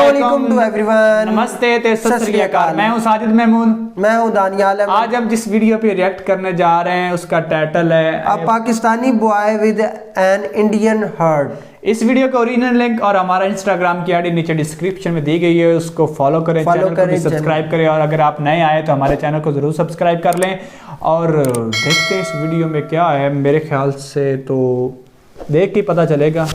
अस्सलामुअलैकुम to everyone. नमस्ते, सत श्री अकाल। मैं हूं साजिद महमूद। मैं हूं दानियाल अहमद। आज हम जिस वीडियो पे रिएक्ट करने जा रहे हैं उसका टाइटल है a Pakistani boy with an Indian heart. इस वीडियो का ओरिजिनल लिंक और हमारा इंस्टाग्राम की आईडी नीचे डिस्क्रिप्शन में दी गई है, उसको फॉलो करें, चैनल को भी सब्सक्राइब करें। और अगर आप नए आए तो हमारे चैनल को जरूर सब्सक्राइब कर लें। और देखते हैं इस वीडियो में क्या है। मेरे ख्याल से तो देख के पता चलेगा।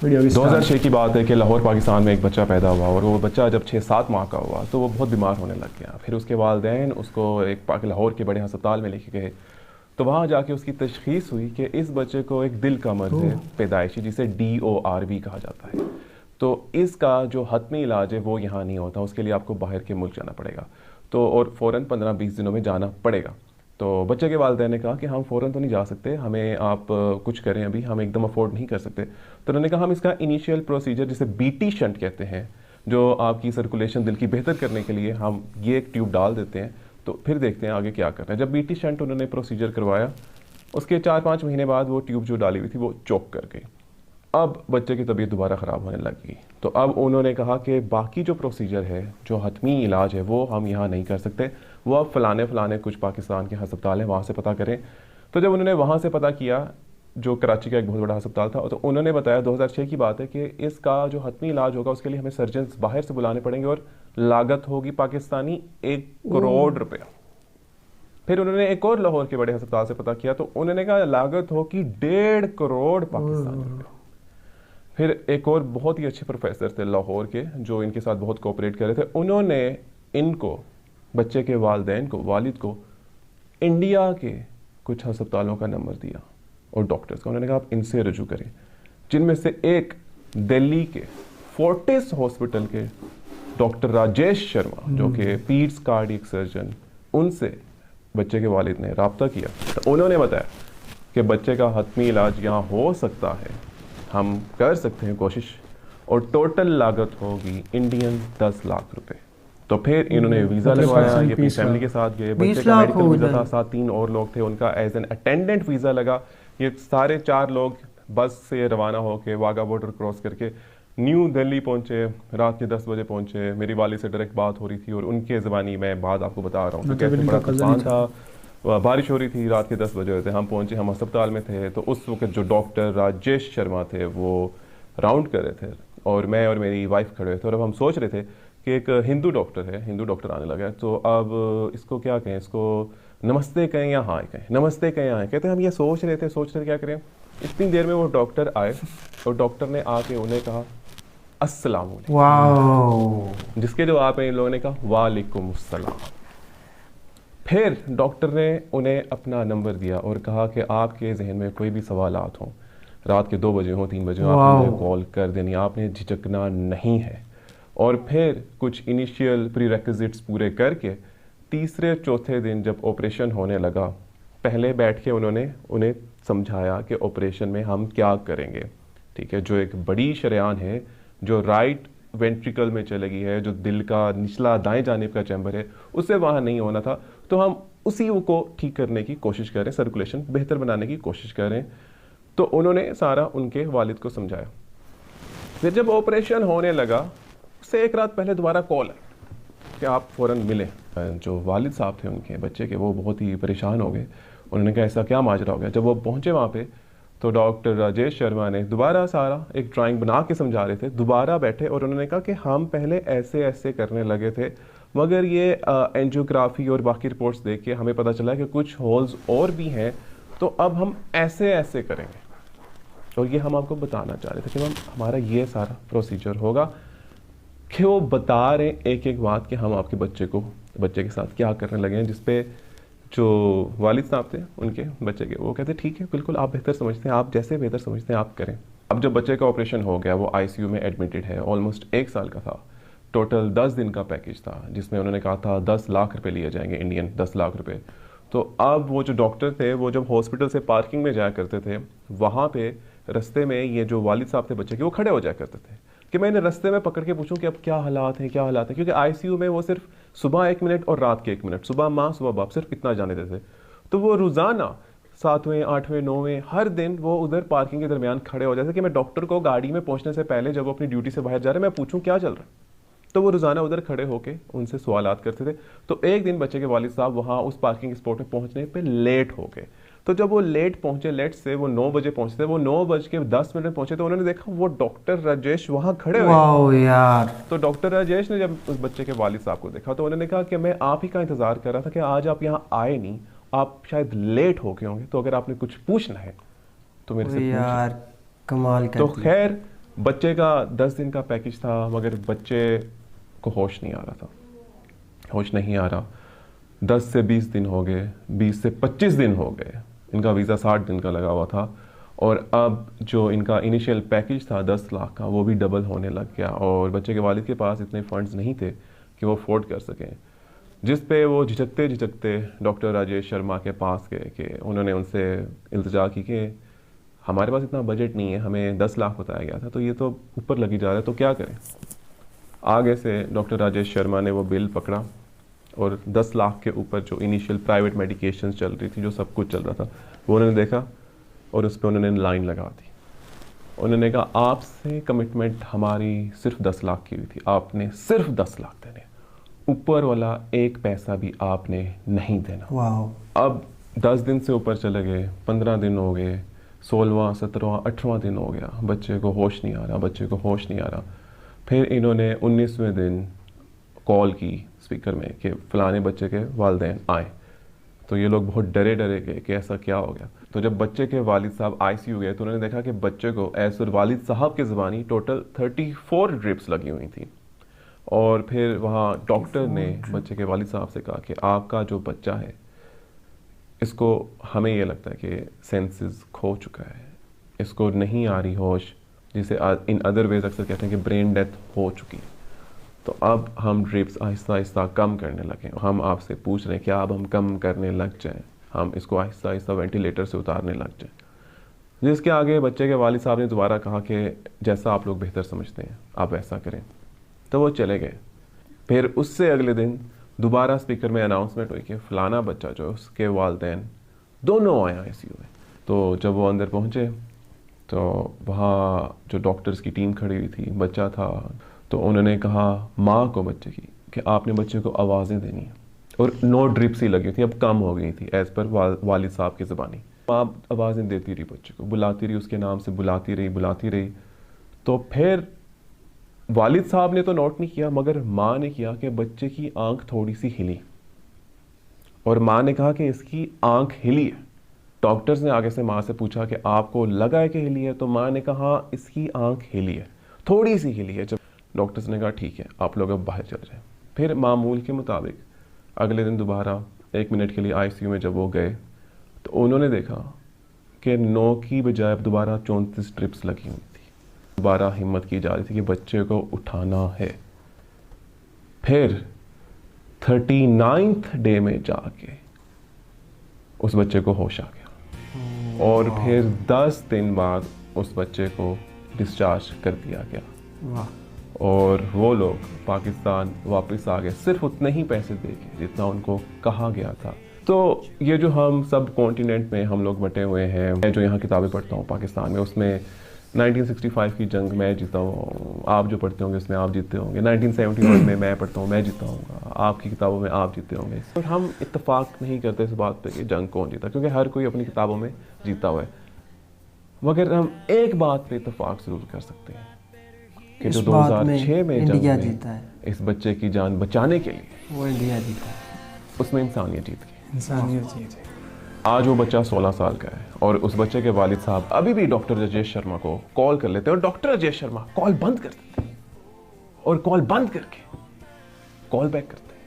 2006 की बात है कि लाहौर पाकिस्तान में एक बच्चा पैदा हुआ और वो बच्चा जब 6-7 माह का हुआ तो वो बहुत बीमार होने लग गया। फिर उसके वालिदैन उसको एक लाहौर के बड़े अस्पताल में लेके गए तो वहाँ जाके उसकी तशखीस हुई कि इस बच्चे को एक दिल का मर्ज़ है पैदाइशी, जिसे DORV कहा जाता है। तो इसका जो हतमी इलाज है वो यहाँ नहीं होता, उसके लिए आपको बाहर के मुल्क जाना पड़ेगा। तो और फ़ौरन 15-20 दिनों में जाना पड़ेगा। तो बच्चे के वालिदैन ने कहा कि हम फ़ौरन तो नहीं जा सकते, हमें आप कुछ करें, अभी हम एकदम अफोर्ड नहीं कर सकते। तो उन्होंने कहा हम इसका इनिशियल प्रोसीजर जिसे BT शंट कहते हैं, जो आपकी सर्कुलेशन दिल की बेहतर करने के लिए हम ये एक ट्यूब डाल देते हैं, तो फिर देखते हैं आगे क्या करना है। जब BT शंट उन्होंने प्रोसीजर करवाया, उसके 4-5 महीने बाद वो ट्यूब जो डाली हुई थी वो चोक कर गई। अब बच्चे की तबीयत दोबारा ख़राब होने लग गई। तो अब उन्होंने कहा कि बाकी जो प्रोसीजर है, जो हतमी इलाज है, वो हम यहाँ नहीं कर सकते, वो अब फ़लाने कुछ पाकिस्तान के अस्पताल हैं, वहाँ से पता करें। तो जब उन्होंने वहाँ से पता किया, जो कराची का एक बहुत बड़ा अस्पताल था, तो उन्होंने बताया 2006 की बात है कि इसका जो हतमी इलाज होगा उसके लिए हमें सर्जन बाहर से बुलाने पड़ेंगे और लागत होगी पाकिस्तानी 1 करोड़ रुपया। फिर उन्होंने एक और लाहौर के बड़े अस्पताल से पता किया तो उन्होंने कहा लागत होगी 1.5 करोड़ पाकिस्तानी रुपये। फिर एक और बहुत ही अच्छे प्रोफेसर थे लाहौर के जो इनके साथ बहुत कोऑपरेट कर रहे थे, उन्होंने इनको, बच्चे के वालिदैन को, वालिद को इंडिया के कुछ अस्पतालों का नंबर दिया और डॉक्टर्स का। उन्होंने कहा आप इनसे रजू करें, जिनमें से एक दिल्ली के फोर्टिस हॉस्पिटल के डॉक्टर राजेश शर्मा जो कि पीड्स कार्डियक सर्जन, उनसे बच्चे के वालिद ने रब्ता किया। तो उन्होंने बताया कि बच्चे का हतमी इलाज यहाँ हो सकता है, हम कर सकते हैं कोशिश, और टोटल लागत होगी इंडियन 10 लाख रुपए। तो फिर इन्होंने वीज़ा लगवाया, ये अपनी फैमिली के साथ गए, बच्चे का मेडिकल वीज़ा था, साथ 3 और लोग थे, उनका एज एन अटेंडेंट वीज़ा लगा। ये सारे 4 लोग बस से रवाना होकर वाघा बॉर्डर क्रॉस करके न्यू दिल्ली पहुंचे। रात के 10 बजे पहुंचे। मेरी वाली से डायरेक्ट बात हो रही थी और उनके ज़बानी मैं बात आपको बता रहा हूँ। कैसे बड़ा तूफान था, बारिश हो रही थी, रात के 10 बजे थे, हम पहुंचे, हम अस्पताल में थे। तो उस वक्त जो डॉक्टर राजेश शर्मा थे वो राउंड कर रहे थे और मैं और मेरी वाइफ खड़े थे। और अब हम सोच रहे थे कि एक हिंदू डॉक्टर है, हिंदू डॉक्टर आने लगा है, तो अब इसको क्या कहें, इसको नमस्ते कहें या हाय कहें, नमस्ते कहें या हाय कहते हैं। हम ये सोच रहे थे क्या करें। इतनी देर में वो डॉक्टर आए और डॉक्टर ने आके उन्हें कहा अस्सलाम वालेकुम, जिसके जवाब में इन लोगों ने कहा वालेकुम अस्सलाम। फिर डॉक्टर ने उन्हें अपना नंबर दिया और कहा कि आपके जहन में कोई भी सवालात हों, रात के 2 बजे हों, 3 बजे हों, आप मुझे कॉल कर देनी, आपने झिझकना नहीं है। और फिर कुछ इनिशियल प्रीरेक्विजिट्स पूरे करके तीसरे-चौथे दिन जब ऑपरेशन होने लगा, पहले बैठ के उन्होंने उन्हें समझाया कि ऑपरेशन में हम क्या करेंगे, ठीक है। जो एक बड़ी शरेआन है जो राइट वेंट्रिकल में चलेगी है, जो दिल का निचला दाएं जानिब का चैम्बर है, उससे वहाँ नहीं होना था, तो हम उसी को ठीक करने की कोशिश करें, सर्कुलेशन बेहतर बनाने की कोशिश करें। तो उन्होंने सारा उनके वालिद को समझाया। फिर जब ऑपरेशन होने लगा, उससे एक रात पहले दोबारा कॉल आई कि आप फ़ौरन मिलें। जो वालिद साहब थे उनके बच्चे के, वो बहुत ही परेशान हो गए। उन्होंने कहा ऐसा क्या माजरा हो गया। जब वो पहुँचे वहाँ पे तो डॉक्टर राजेश शर्मा ने दोबारा सारा एक ड्राइंग बना के समझा रहे थे, दोबारा बैठे और उन्होंने कहा कि हम पहले ऐसे ऐसे करने लगे थे, मगर ये एंजियोग्राफी और बाकी रिपोर्ट्स देख के हमें पता चला कि कुछ होल्स और भी हैं, तो अब हम ऐसे ऐसे करेंगे। और ये हम आपको बताना चाह रहे थे कि हमारा ये सारा प्रोसीजर होगा, कि वो बता रहे एक एक बात कि हम आपके बच्चे के साथ क्या करने लगे हैं। जिसपे जो वालिद साहब थे उनके बच्चे के, वो कहते ठीक है, बिल्कुल आप बेहतर समझते हैं, आप जैसे बेहतर समझते हैं आप करें। अब जब बच्चे का ऑपरेशन हो गया, वो ICU में एडमिटेड है, ऑलमोस्ट 1 साल का था। टोटल 10 दिन का पैकेज था, जिसमें उन्होंने कहा था 10 लाख रुपए लिए जाएंगे, इंडियन 10 लाख रुपए। तो अब वो जो डॉक्टर थे, वो जब हॉस्पिटल से पार्किंग में जाया करते थे, वहाँ पे रास्ते में ये जो वालिद साहब थे बच्चे के, वो खड़े हो जाया करते थे कि मैं इन्हें रास्ते में पकड़ के पूछूं कि अब क्या हालात हैं, क्योंकि ICU में वो सिर्फ सुबह 1 मिनट और रात के 1 मिनट, सुबह माँ सुबह बाप, सिर्फ इतना जाने देते। तो वो रोज़ाना 7वें 8वें 9वें हर दिन वो उधर पार्किंग के दरमियान खड़े हो जाते कि मैं डॉक्टर को गाड़ी में पहुंचने से पहले जब वो अपनी ड्यूटी से बाहर जा रहे हैं मैं पूछूं क्या चल रहा है। तो वो रोज़ाना उधर खड़े होके उनसे सवालात करते थे। तो एक दिन बच्चे के वालिद साहब वहाँ उस पार्किंग स्पॉट में पहुँचने पे लेट हो गए। तो जब वो लेट पहुँचे, लेट से वो 9 बजे पहुँचे थे, वो 9:10 में पहुँचे तो उन्होंने देखा वो डॉक्टर राजेश वहाँ खड़े हुए। वाह यार। तो डॉक्टर राजेश ने जब उस बच्चे के वालिद साहब को देखा तो उन्होंने कहा कि मैं आप ही का इंतज़ार कर रहा था कि आज आप यहाँ आए नहीं, आप शायद लेट हो गए होंगे, तो अगर आपने कुछ पूछना है तो मेरे से पूछिए। यार कमाल कर तो दिया। खैर बच्चे का 10 दिन का पैकेज था, मगर बच्चे को होश नहीं आ रहा था, होश नहीं आ रहा। 10 से 20 दिन हो गए, 20 से 25 दिन हो गए, इनका वीज़ा 60 दिन का लगा हुआ था। और अब जो इनका इनिशियल पैकेज था 10 लाख का, वो भी डबल होने लग गया। और बच्चे के वालिद के पास इतने फंड्स नहीं थे कि वो अफोर्ड कर सकें, जिस पे वो झिझकते झिझकते डॉक्टर राजेश शर्मा के पास गए कि उन्होंने उनसे इल्तिजा की कि हमारे पास इतना बजट नहीं है, हमें 10 लाख बताया गया था, तो ये तो ऊपर लगी जा रहा है, तो क्या करें। आगे से डॉक्टर राजेश शर्मा ने वो बिल पकड़ा और 10 लाख के ऊपर जो इनिशियल प्राइवेट मेडिकेशंस चल रही थी, जो सब कुछ चल रहा था, वो उन्होंने देखा और उस पर उन्होंने लाइन लगा दी। उन्होंने कहा आपसे कमिटमेंट हमारी सिर्फ 10 लाख की हुई थी, आपने सिर्फ 10 लाख देने, ऊपर वाला एक पैसा भी आपने नहीं देना। वाह। अब 10 दिन से ऊपर चले गए, 15 दिन हो गए, 16वां 17वां 18वां दिन हो गया, बच्चे को होश नहीं आ रहा, बच्चे को होश नहीं आ रहा। फिर इन्होंने 19वें दिन कॉल की स्पीकर में कि फ़लाने बच्चे के वालिदैन आए। तो ये लोग बहुत डरे डरे गए कि ऐसा क्या हो गया। तो जब बच्चे के वालिद साहब ICU गए तो उन्होंने देखा कि बच्चे को ऐसर वालिद साहब के ज़बानी टोटल 34 ड्रिप्स लगी हुई थी। और फिर वहाँ डॉक्टर ने बच्चे के वालिद साहब से कहा कि आपका जो बच्चा है, इसको हमें ये लगता है कि सेंसेस खो चुका है, इसको नहीं आ रही होश, जिसे इन अदर वेज अक्सर कहते हैं कि ब्रेन डेथ हो चुकी है। तो अब हम ड्रिप्स आहिस्ता आहिस्ता कम करने लगे। हम आपसे पूछ रहे हैं क्या अब हम कम करने लग जाएं, हम इसको आहिस्ता आहिस्ता वेंटिलेटर से उतारने लग जाएं। जिसके आगे बच्चे के वालिद साहब ने दोबारा कहा कि जैसा आप लोग बेहतर समझते हैं आप वैसा करें। तो वो चले गए। फिर उससे अगले दिन दोबारा स्पीकर में अनाउंसमेंट हुई कि फ़लाना बच्चा जो है उसके वालिदैन दोनों आए ICU में। तो जब वो अंदर पहुँचे तो वहाँ जो डॉक्टर्स की टीम खड़ी हुई थी, बच्चा था, तो उन्होंने कहा माँ को बच्चे की कि आपने बच्चे को आवाज़ें देनी है। और 9 ड्रिप्स ही लगी थी, अब कम हो गई थी एज़ पर वालिद साहब की ज़बानी। माँ आवाज़ें देती रही बच्चे को, बुलाती रही, उसके नाम से बुलाती रही। तो फिर वालिद साहब ने तो नोट नहीं किया, मगर माँ ने किया कि बच्चे की आंख थोड़ी सी हिली। और माँ ने कहा कि इसकी आंख हिली है। डॉक्टर्स ने आगे से माँ से पूछा कि आपको लगा है कि हिली है? तो माँ ने कहा इसकी आंख हिली है, थोड़ी सी हिली है। जब डॉक्टर्स ने कहा ठीक है आप लोग अब बाहर चल जाएं। फिर मामूल के मुताबिक अगले दिन दोबारा 1 मिनट के लिए ICU में जब वो गए तो उन्होंने देखा कि 9 की बजाय अब दोबारा 34 ट्रिप्स लगी हुई थी। दोबारा हिम्मत की जा रही थी कि बच्चे को उठाना है। फिर 39th डे में जाके उस बच्चे को होश आ गया और फिर 10 दिन बाद उस बच्चे को डिस्चार्ज कर दिया गया। वाह। और वो लोग पाकिस्तान वापस आ गए सिर्फ उतने ही पैसे दे के जितना उनको कहा गया था। तो ये जो हम सब कॉन्टिनेंट में हम लोग बटे हुए हैं, मैं जो यहाँ किताबें पढ़ता हूँ पाकिस्तान में, उसमें 1965 की जंग मैं जीता हूँ, आप जो पढ़ते होंगे उसमें आप जीते होंगे। 1971 में मैं पढ़ता हूँ, मैं जीता हूँ, आपकी किताबों में आप जीते होंगे। और हम इत्तेफाक नहीं करते इस बात पे कि जंग कौन जीता, क्योंकि हर कोई अपनी किताबों में जीता हुआ है। मगर हम एक बात पे इत्तेफाक ज़रूर कर सकते हैं कि जो 2006 में इंडिया जंग जीता है, इस बच्चे की जान बचाने के लिए वो इंडिया जीता है, उसमें इंसानियत जीत गई। इंसानियत जीत गई। आज वो बच्चा 16 साल का है और उस बच्चे के वालिद साहब अभी भी डॉक्टर राजेश शर्मा को कॉल कर लेते हैं और डॉक्टर राजेश शर्मा कॉल बंद कर देते हैं और कॉल बंद करके कॉल बैक करते हैं।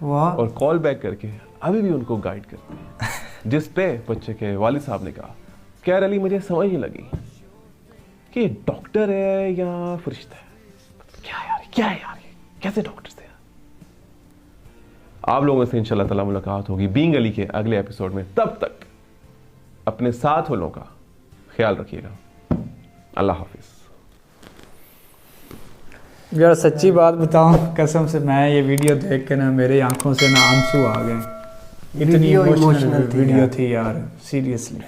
वाह। और कॉल बैक करके अभी भी उनको गाइड करते हैं। जिस पे बच्चे के वालिद साहब ने कहा खैर अली मुझे समझ नहीं लगी कि डॉक्टर है या फरिश्ता है, क्या है यार ये कैसे डॉक्टर से। आप लोगों से इंशाल्लाह ताला मुलाकात होगी बीइंग अली के अगले एपिसोड में। तब तक अपने साथ वालों का ख्याल रखिएगा। अल्लाह हाफिज। यार सच्ची बात बताऊं, कसम से मैं ये वीडियो देख के ना मेरे आंखों से ना आंसू आ गए। इतनी वीडियो इमोशनल इमोशनल थी वीडियो यार। थी यार, सीरियसली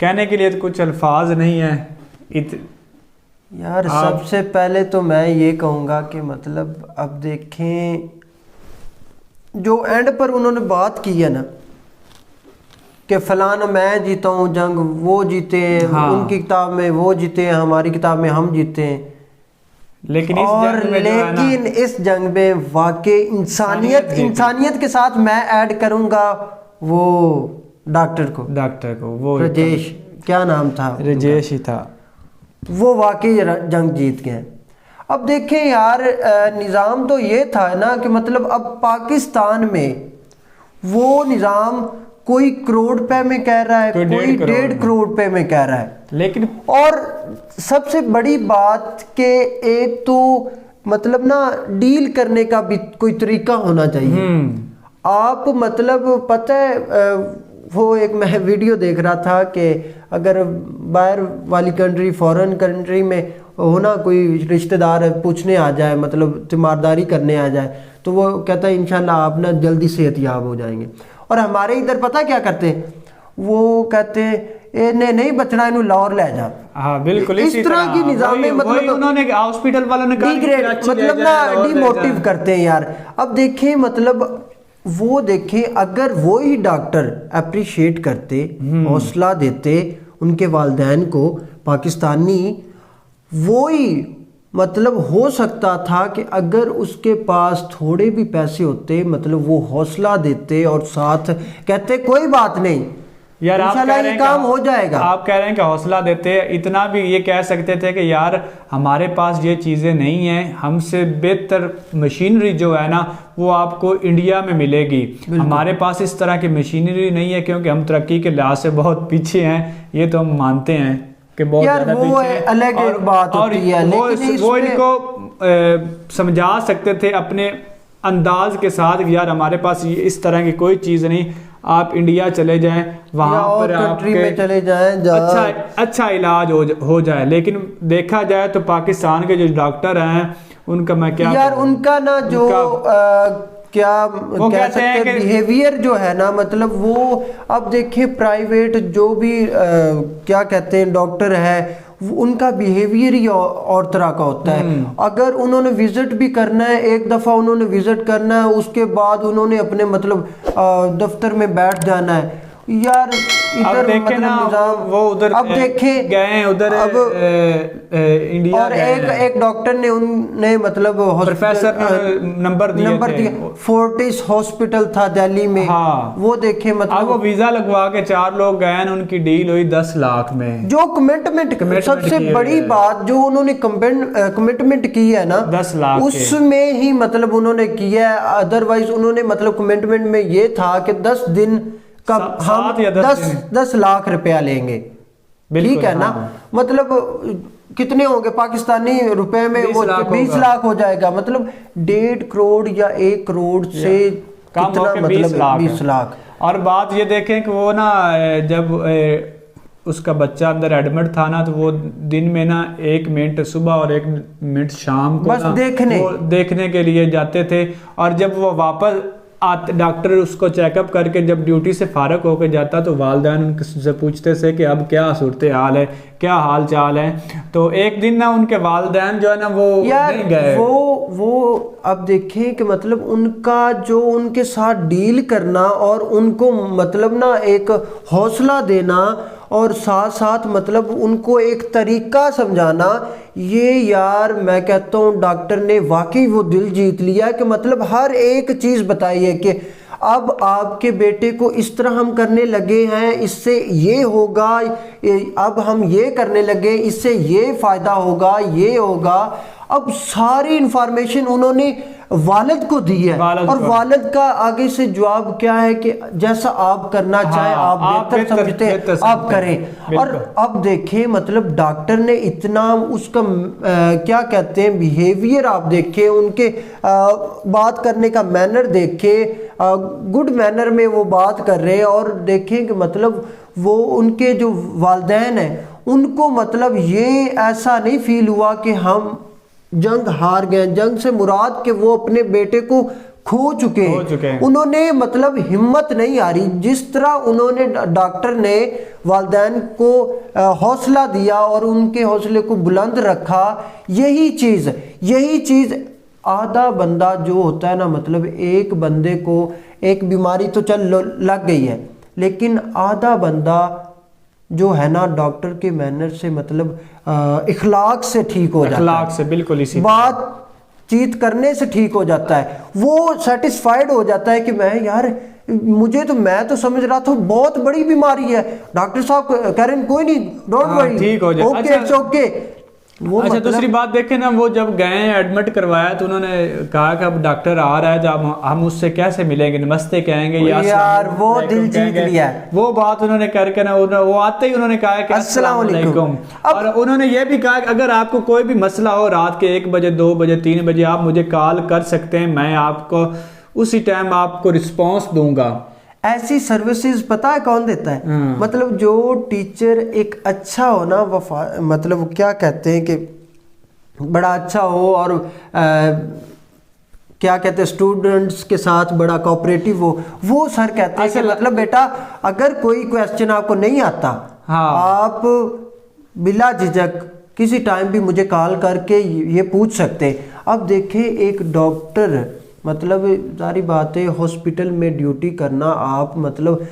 कहने के लिए तो कुछ अल्फाज नहीं है। यार आप- सबसे पहले तो मैं ये कहूँगा कि मतलब अब देखें जो एंड पर उन्होंने बात की है ना कि फलाना मैं जीता हूँ जंग, वो जीते हैं, हाँ। उनकी किताब में वो जीते हैं, हमारी किताब में हम जीते हैं। लेकिन इस और जंग में जो है ना, लेकिन इस जंग में वाकई इंसानियत जीती। इंसानियत के साथ मैं ऐड करूँगा वो डॉक्टर को, डॉक्टर को, वो राजेश, क्या नाम था उनका? राजेश ही था। वो वाकई जंग जीत गए। अब देखें यार निज़ाम तो ये था ना कि मतलब अब पाकिस्तान में वो निज़ाम कोई करोड़ रुपए में कह रहा है, कोई कोई 1.5 करोड़ रुपए में कह रहा है। लेकिन और सबसे बड़ी बात कि एक तो मतलब ना डील करने का भी कोई तरीका होना चाहिए। आप मतलब पता है वो एक मैं वीडियो देख रहा था कि अगर बाहर वाली कंट्री, फॉरेन कंट्री में हो ना, कोई रिश्तेदार पूछने आ जाए, मतलब तीमारदारी करने आ जाए, तो वो कहता है इंशाल्लाह आप ना जल्दी सेहतयाब हो जाएंगे। और हमारे इधर पता क्या करते हैं, वो कहते हैं नहीं बचना, इन्हों लाहौर ले जा। हाँ बिल्कुल इस तरह की निज़ाम में मतलब उन्होंने हॉस्पिटल वालों ने कहा डिग्रेड मतलब ना डिमोटिव करते हैं यार। अब देखें मतलब वो देखें अगर वो ही डॉक्टर अप्रिशिएट करते, हौसला देते उनके वालिदैन को पाकिस्तानी, वो ही मतलब हो सकता था कि अगर उसके पास थोड़े भी पैसे होते, मतलब वो हौसला देते और साथ कहते कोई बात नहीं यार, आप कह इंशाल्लाह रहे ये हैं काम कि हो जाएगा। आप कह रहे हैं कि हौसला देते, इतना भी ये कह सकते थे कि यार हमारे पास ये चीज़ें नहीं हैं, हमसे बेहतर मशीनरी जो है ना वो आपको इंडिया में मिलेगी। हमारे पास इस तरह की मशीनरी नहीं है क्योंकि हम तरक्की के लिहाज से बहुत पीछे हैं, ये तो हम मानते हैं कि बहुत यार ज़्यादा वो पीछे हैं। अलग और- एक बात और होती है, वो लेकिन वो इसमें- इनको समझा सकते थे अपने अंदाज के साथ कि यार हमारे पास ये इस तरह की कोई चीज़ नहीं, आप इंडिया चले जाएं, वहां पर कंट्री में आपके चले जाएं अच्छा इलाज हो जाए। लेकिन देखा जाए तो पाकिस्तान के जो डॉक्टर हैं उनका मैं क्या यार कहूं? उनका ना जो क्या वो कह कहते हैं सकते कि- बिहेवियर जो है ना, मतलब वो अब देखिए प्राइवेट जो भी क्या कहते हैं डॉक्टर है, उनका बिहेवियर ही और तरह का होता है। अगर उन्होंने विजिट भी करना है, एक दफ़ा उन्होंने विजिट करना है, उसके बाद उन्होंने अपने मतलब दफ्तर में बैठ जाना है। यार इधर देखे मतलब ना निज़ाम वो उधर अब देखें गए उधर अब इंडिया और गए हैं। एक डॉक्टर ने उनने मतलब प्रोफेसर ने नंबर दिए थे। फोर्टिस हॉस्पिटल था दिल्ली में। हाँ। वो देखे अब वो मतलब वीजा लगवा के 4 लोग गए हैं, उनकी डील हुई 10 लाख में। जो कमिटमेंट सबसे की बड़ी है। बात जो उन्होंने कमिटमेंट की है ना 10 लाख उसमें ही मतलब उन्होंने किया है। अदरवाइज उन्होंने मतलब कमिटमेंट में ये था कि 10 दिन का हम 7 या 10 लाख रुपया लेंगे, ठीक है ना। मतलब कितने होंगे पाकिस्तानी रुपए में, 20 वो लाख 20 होगा। लाख हो जाएगा। मतलब 1.5 करोड़ या 1 करोड़ से कम कितना होके मतलब 20 20 लाख। और बात ये देखें कि वो ना जब उसका बच्चा अंदर एडमिट था ना, तो वो दिन में ना 1 मिनट सुबह और 1 मिनट शाम को बस ना देखने। वो देखने के लिए जाते थे। और जब वो वापस डॉक्टर उसको चेकअप करके जब ड्यूटी से फारग होकर जाता तो वालिदैन उनसे पूछते थे कि अब क्या सूरत हाल है, क्या हाल चाल है। तो एक दिन ना उनके वालिदैन जो है ना वो यार नहीं गए। वो अब देखें कि मतलब उनका जो उनके साथ डील करना और उनको मतलब ना एक हौसला देना और साथ साथ मतलब उनको एक तरीका समझाना, ये यार मैं कहता हूँ डॉक्टर ने वाकई वो दिल जीत लिया कि मतलब हर एक चीज़ बताई है कि अब आपके बेटे को इस तरह हम करने लगे हैं, इससे ये होगा, अब हम ये करने लगे, इससे ये फ़ायदा होगा, ये होगा। अब सारी इंफॉर्मेशन उन्होंने वालिद को दी है और वालिद का आगे से जवाब क्या है कि जैसा आप करना चाहे आप बेहतर समझते हैं आप करें। और अब देखें मतलब डॉक्टर ने इतना उसका क्या कहते हैं बिहेवियर आप देखें, उनके बात करने का मैनर देखें, गुड मैनर में वो बात कर रहे हैं। और देखें कि मतलब वो उनके जो वालिदैन हैं उनको मतलब ये ऐसा नहीं फील हुआ कि हम जंग हार गए। जंग से मुराद कि वो अपने बेटे को खो चुके हैं। उन्होंने मतलब हिम्मत नहीं आ रही, जिस तरह उन्होंने डॉक्टर ने वालिदैन को हौसला दिया और उनके हौसले को बुलंद रखा, यही चीज़ आधा बंदा जो होता है ना, मतलब एक बंदे को एक बीमारी तो चल लग गई है, लेकिन आधा बंदा जो है ना डॉक्टर के मैनर से मतलब इखलाक से ठीक हो जाता है, इखलाक से बिल्कुल इसी बातचीत करने से ठीक हो जाता है। वो सेटिस्फाइड हो जाता है कि मैं तो समझ रहा था बहुत बड़ी बीमारी है, डॉक्टर साहब कह रहे हैं कोई नहीं, डोंट वरी, ठीक हो जाए, ओके इट्स ओके। वो अच्छा दूसरी बात देखें ना, वो जब गए एडमिट करवाया तो उन्होंने कहा कि अब डॉक्टर आ रहा है, जब हम उससे कैसे मिलेंगे, नमस्ते कहेंगे यार वो दिल जीत लिया, वो बात उन्होंने करके ना वो आते ही उन्होंने कहा कि अस्सलाम वालेकुम। और उन्होंने ये भी कहा कि अगर आपको कोई भी मसला हो रात के 1 बजे 2 बजे 3 बजे आप मुझे कॉल कर सकते हैं, मैं आपको उसी टाइम आपको रिस्पॉन्स दूंगा। ऐसी सर्विसेज पता है कौन देता है? मतलब जो टीचर एक अच्छा हो ना, मतलब क्या कहते हैं कि बड़ा अच्छा हो और क्या कहते हैं स्टूडेंट्स के साथ बड़ा कोऑपरेटिव हो, वो सर कहते हैं कि मतलब बेटा अगर कोई क्वेश्चन आपको नहीं आता, आप बिला झिझक किसी टाइम भी मुझे कॉल करके ये पूछ सकते। अब देखें एक डॉक्टर, मतलब सारी बातें हॉस्पिटल में ड्यूटी करना, आप मतलब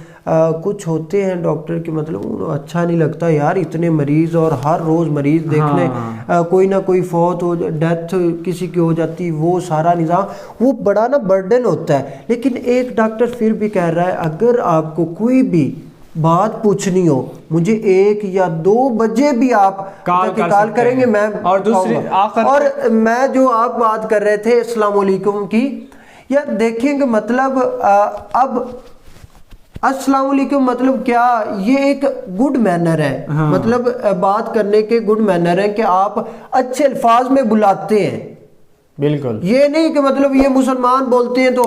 कुछ होते हैं डॉक्टर के मतलब अच्छा नहीं लगता यार, इतने मरीज और हर रोज़ मरीज देखने, कोई ना कोई फौत हो, डेथ किसी की हो जाती, वो सारा निज़ाम वो बड़ा ना बर्डन होता है। लेकिन एक डॉक्टर फिर भी कह रहा है अगर आपको कोई भी बात पूछनी हो मुझे 1 या 2 बजे भी आप कॉल करेंगे, मैं और दूसरी और मैं जो आप बात कर रहे थे अस्सलाम वालेकुम की, यार देखेंगे मतलब अब अस्सलाम वालेकुम मतलब क्या, ये एक गुड मैनर है। मतलब बात करने के गुड मैनर है कि आप अच्छे अल्फाज में बुलाते हैं, बिल्कुल ये नहीं कि मतलब ये मुसलमान बोलते हैं तो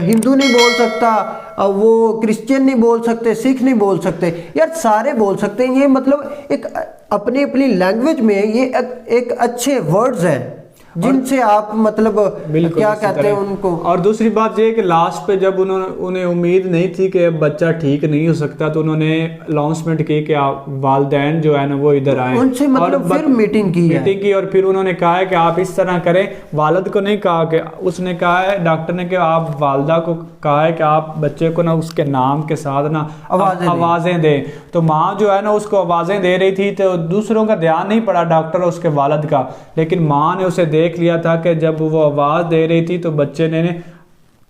हिंदू नहीं बोल सकता, वो क्रिश्चियन नहीं बोल सकते, सिख नहीं बोल सकते, यार सारे बोल सकते हैं। ये मतलब एक अपनी अपनी लैंग्वेज में ये एक अच्छे वर्ड्स हैं जिनसे आप मतलब क्या कहते हैं उनको। और दूसरी बात ये कि लास्ट पे जब उन्हें उम्मीद नहीं थी कि बच्चा ठीक नहीं हो सकता, तो उन्होंने अनाउंसमेंट की कि वालिदैन जो है ना वो इधर आए, उनसे मतलब फिर मीटिंग की और फिर उन्होंने कहा है कि आप इस तरह करें। वालिद को नहीं कहा कि उसने कहा है डॉक्टर ने कि आप वालिदा को कहा है कि आप बच्चे को ना उसके नाम के साथ ना आवाज़ें दें। तो माँ जो है ना उसको आवाज़ें दे रही थी, तो दूसरों का ध्यान नहीं पड़ा डॉक्टर और उसके वालिद का, लेकिन माँ ने उसे देख लिया था कि जब वो आवाज़ दे रही थी तो बच्चे ने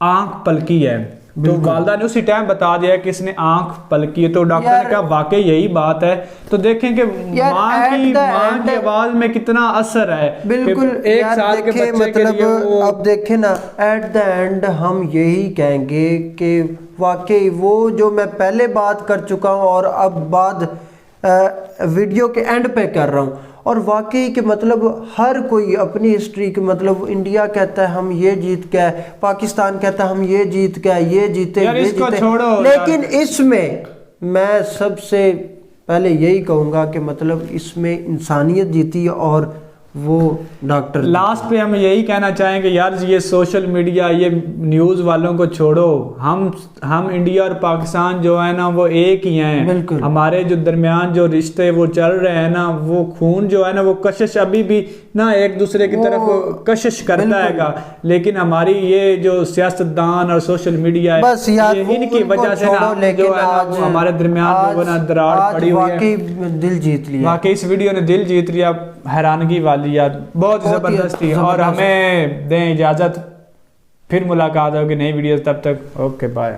आंख पलकी है, तो वालिदा ने उसी टाइम बता दिया कि इसने आंख पलकी है। तो डॉक्टर ने कहा वाकई यही बात है। तो देखें कि माँ की आवाज में कितना असर है। बिल्कुल 1 साल के बच्चे मतलब के लिए अब देखें ना, एट द एंड हम यही कहेंगे कि वाकई वो जो मैं पहले बात कर चुका हूँ और अब बाद वीडियो के एंड पे कर रहा हूँ, और वाकई के मतलब हर कोई अपनी हिस्ट्री के मतलब इंडिया कहता है हम ये जीत के, पाकिस्तान कहता है हम ये जीत के, ये जीते, लेकिन इसमें मैं सबसे पहले यही कहूँगा कि मतलब इसमें इंसानियत जीती और वो डॉक्टर। लास्ट पे हम यही कहना चाहेंगे यार ये सोशल मीडिया ये न्यूज़ वालों को छोड़ो, हम इंडिया और पाकिस्तान जो है ना वो एक ही हैं। बिल्कुल हमारे जो दरमियान जो रिश्ते वो चल रहे हैं ना, वो खून जो है ना वो कशिश अभी भी ना एक दूसरे की तरफ कशिश करता है, लेकिन हमारी ये जो सियासतदान और सोशल मीडिया है बस यार इनकी वजह से ना जो है ना हमारे दरमियान ना दरार पड़ी हुई है। दिल जीत लिया, वाकई इस वीडियो ने दिल जीत लिया, हैरानगी वाली यार, बहुत जबरदस्त थी। और हमें दें इजाजत, फिर मुलाकात होगी नई वीडियो, तब तक ओके बाय।